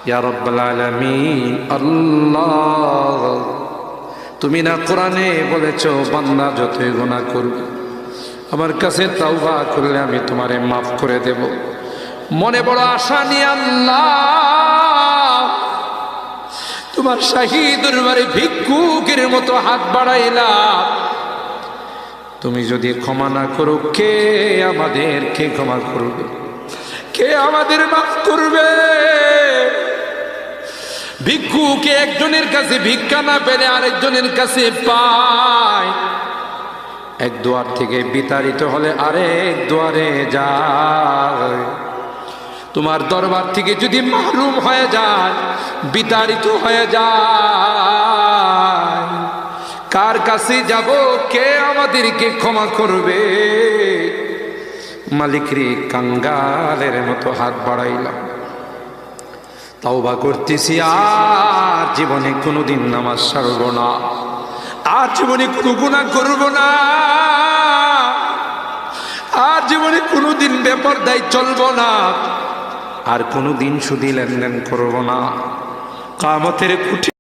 ইয়া রাব্বাল আলামিন। আল্লাহ, তুমি না কোরআনে বলেছো বান্দা যতই গুনাহ করবে আমার কাছে তাওবা করলে আমি তোমারে মাফ করে দেব। মনে বড় আশা নিয়ে আল্লাহ তোমার শাহী দরবারে ভিক্ষুকের মতো হাত বাড়াইলাম। তুমি যদি ক্ষমা না করো, কে আমাদেরকে ক্ষমা করবে? কে আমাদের মাফ করবে? ভিক্ষুকে একজনের কাছে ভিক্ষা না পেলে আরেকজনের কাছে পায়। এক দুয়ার থেকে বিতাড়িত হলে আরেক দুয়ারে যায়। তোমার দরবার থেকে যদি মাহরুম হয়ে যায়, বিতাড়িত হয়ে যায়, কার কাছে যাব? কে আমাদেরকে ক্ষমা করবে? মালিক রে, কাঙ্গালের মতো হাত বাড়াইলাম, তাওবা করতেছি, আর জীবনে কোনোদিন নামাজ ছাড়ব না, আর জীবনে কোনো গুনাহ করব না, আর জীবনে কোনোদিন বেপরদায় চলব না, আর কোনোদিন সুদী লেনদেন করব না। কিয়ামতের কুঠি